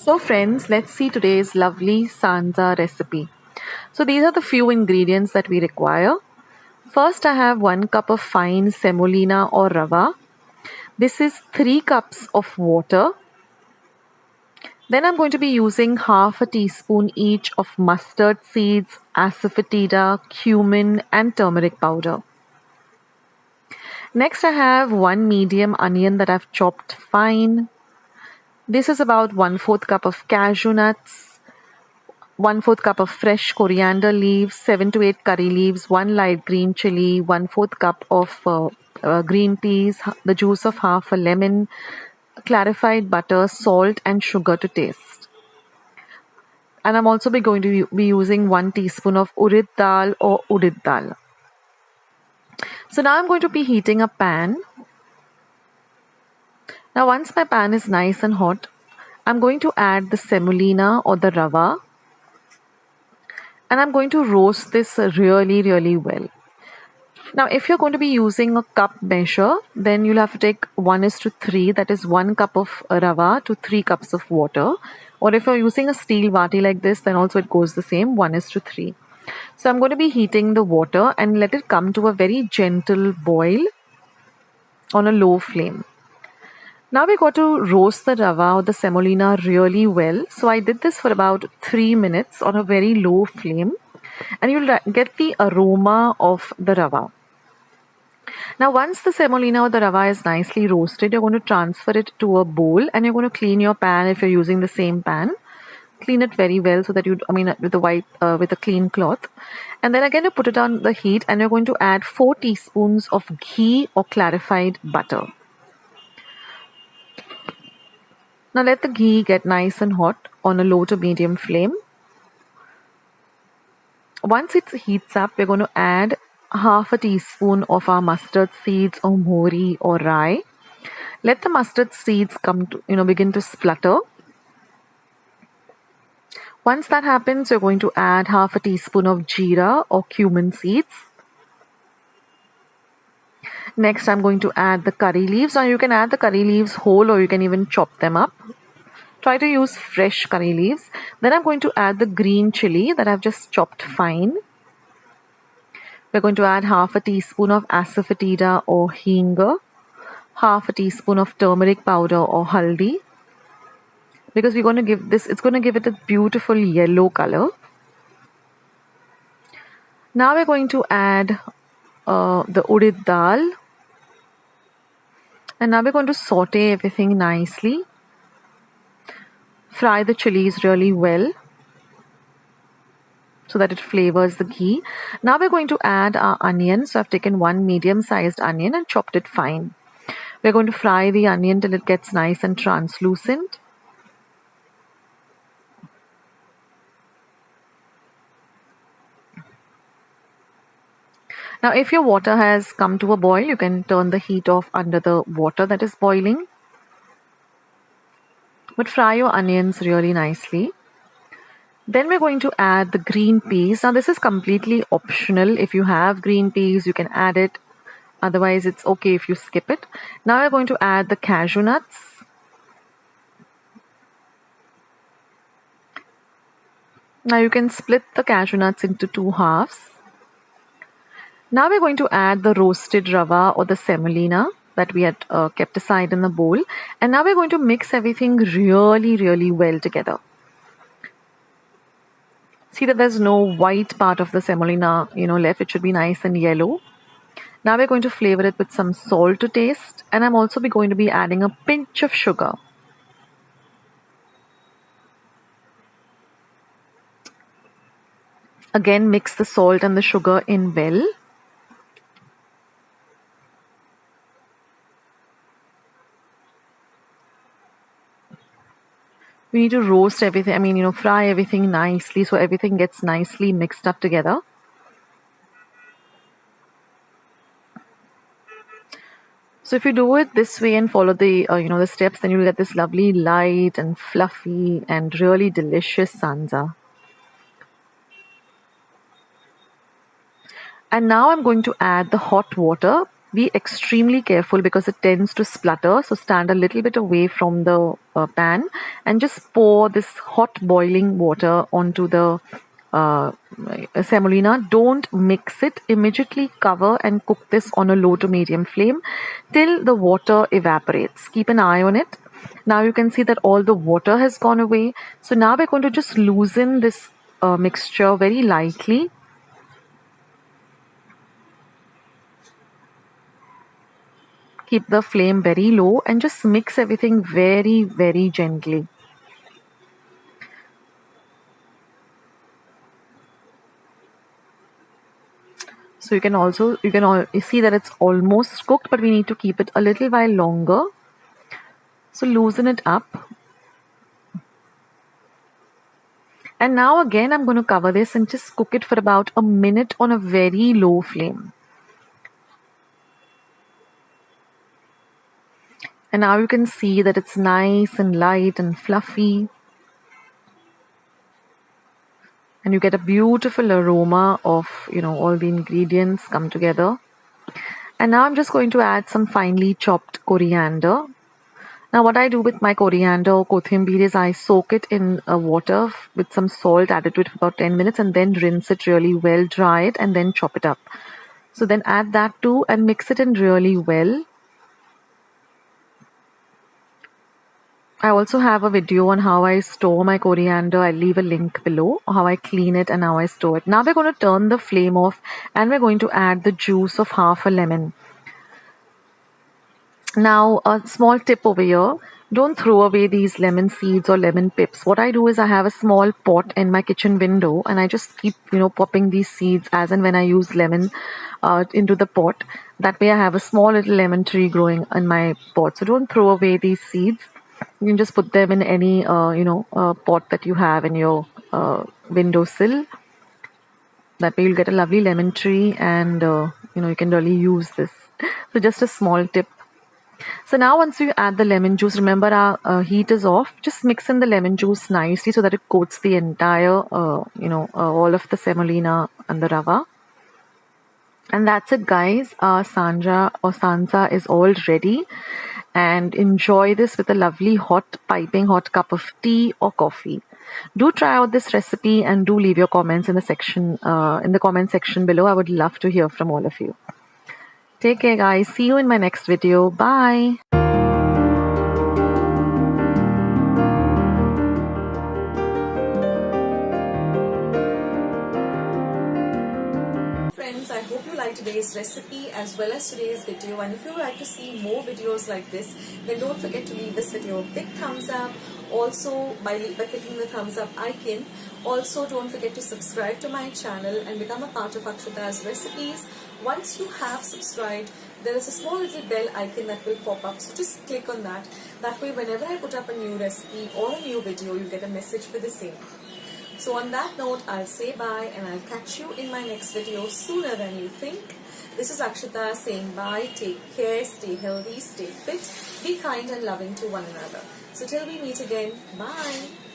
So friends, let's see today's lovely Sanja recipe. So these are the few ingredients that we require. First, I have 1 cup of fine semolina or rava. This is 3 cups of water. Then I'm going to be using half a teaspoon each of mustard seeds, asafoetida, cumin and turmeric powder. Next, I have 1 medium onion that I've chopped fine. This is about 1/4 cup of cashew nuts, 1/4 cup of fresh coriander leaves, 7 to 8 curry leaves, 1 light green chili, 1/4 cup of green peas, the juice of half a lemon, clarified butter, salt and sugar to taste. And I'm also going to be using 1 teaspoon of urad dal or udid dal. So now I'm going to be heating a pan. Now once my pan is nice and hot, I'm going to add the semolina or the rava. And I'm going to roast this really well. Now, if you're going to be using a cup measure, then you'll have to take 1:3, that is 1 cup of rava to 3 cups of water. Or if you're using a steel vati like this, then also it goes the same, 1:3. So I'm going to be heating the water and let it come to a very gentle boil on a low flame. Now we got to roast the rava or the semolina really well. So I did this for about 3 minutes on a very low flame, and you'll get the aroma of the rava. Now once the semolina or the rava is nicely roasted, you're going to transfer it to a bowl and you're going to clean your pan if you're using the same pan. Clean it very well so that with a clean cloth. And then again you put it on the heat and you're going to add 4 teaspoons of ghee or clarified butter. Now let the ghee get nice and hot on a low to medium flame. Once it heats up, we're going to add half a teaspoon of our mustard seeds or mori or rye. Let the mustard seeds begin to splutter. Once that happens, you're going to add half a teaspoon of jeera or cumin seeds. Next, I'm going to add the curry leaves. Now you can add the curry leaves whole or you can even chop them up. Try to use fresh curry leaves. Then I'm going to add the green chili that I've just chopped fine. We're going to add half a teaspoon of asafoetida or heenga, half a teaspoon of turmeric powder or haldi, because we're going to give this, it's going to give it a beautiful yellow color. Now we're going to add the udid dal, and now we're going to saute everything nicely. Fry the chilies really well so that it flavors the ghee. Now we're going to add our onion. So I've taken 1 medium-sized onion and chopped it fine. We're going to fry the onion till it gets nice and translucent. Now if your water has come to a boil, you can turn the heat off under the water that is boiling. But fry your onions really nicely. Then we're going to add the green peas. Now this is completely optional. If you have green peas, you can add it. Otherwise, it's okay if you skip it. Now we're going to add the cashew nuts. Now you can split the cashew nuts into 2 halves. Now we're going to add the roasted rava or the semolina that we had kept aside in the bowl. And now we're going to mix everything really well together. See that there's no white part of the semolina, left. It should be nice and yellow. Now we're going to flavor it with some salt to taste. And I'm also going to be adding a pinch of sugar. Again, mix the salt and the sugar in well. We need to roast everything, fry everything nicely so everything gets nicely mixed up together. So if you do it this way and follow the steps, then you'll get this lovely light and fluffy and really delicious sanja. And now I'm going to add the hot water. be extremely careful because it tends to splutter. So stand a little bit away from the pan and just pour this hot boiling water onto the semolina. Don't mix it. Immediately cover and cook this on a low to medium flame till the water evaporates. Keep an eye on it. Now you can see that all the water has gone away. So now we're going to just loosen this mixture very lightly. Keep the flame very low and just mix everything very, very gently. So you can see that it's almost cooked, but we need to keep it a little while longer. So loosen it up. And now again, I'm going to cover this and just cook it for about a minute on a very low flame. And now you can see that it's nice and light and fluffy. And you get a beautiful aroma of, all the ingredients come together. And now I'm just going to add some finely chopped coriander. Now what I do with my coriander or kothimber is I soak it in water with some salt, add it to it for about 10 minutes and then rinse it really well, dry it and then chop it up. So then add that too and mix it in really well. I also have a video on how I store my coriander. I'll leave a link below, how I clean it and how I store it. Now we're going to turn the flame off and we're going to add the juice of half a lemon. Now, a small tip over here, don't throw away these lemon seeds or lemon pips. What I do is I have a small pot in my kitchen window and I just keep, popping these seeds as and when I use lemon into the pot. That way I have a small little lemon tree growing in my pot. So don't throw away these seeds. You can just put them in any, pot that you have in your windowsill. That way you'll get a lovely lemon tree and, you can really use this. So just a small tip. So now once you add the lemon juice, remember our heat is off. Just mix in the lemon juice nicely so that it coats the entire, all of the semolina and the rava. And that's it, guys. Our Sanja or Sansa is all ready. And enjoy this with a lovely hot, piping hot cup of tea or coffee. Do try out this recipe and do leave your comments in the comment section below. I would love to hear from all of you. Take care, guys. See you in my next video. Bye. Friends, I hope you liked today's recipe as well as today's video, and if you would like to see more videos like this, then don't forget to leave this video a big thumbs up. Also, by clicking the thumbs up icon. Also, don't forget to subscribe to my channel and become a part of Akshita's recipes. Once you have subscribed, there is a small little bell icon that will pop up, so just click on that. That way, whenever I put up a new recipe or a new video, you get a message for the same. So on that note, I'll say bye and I'll catch you in my next video sooner than you think. This is Akshita saying bye, take care, stay healthy, stay fit, be kind and loving to one another. So till we meet again, bye.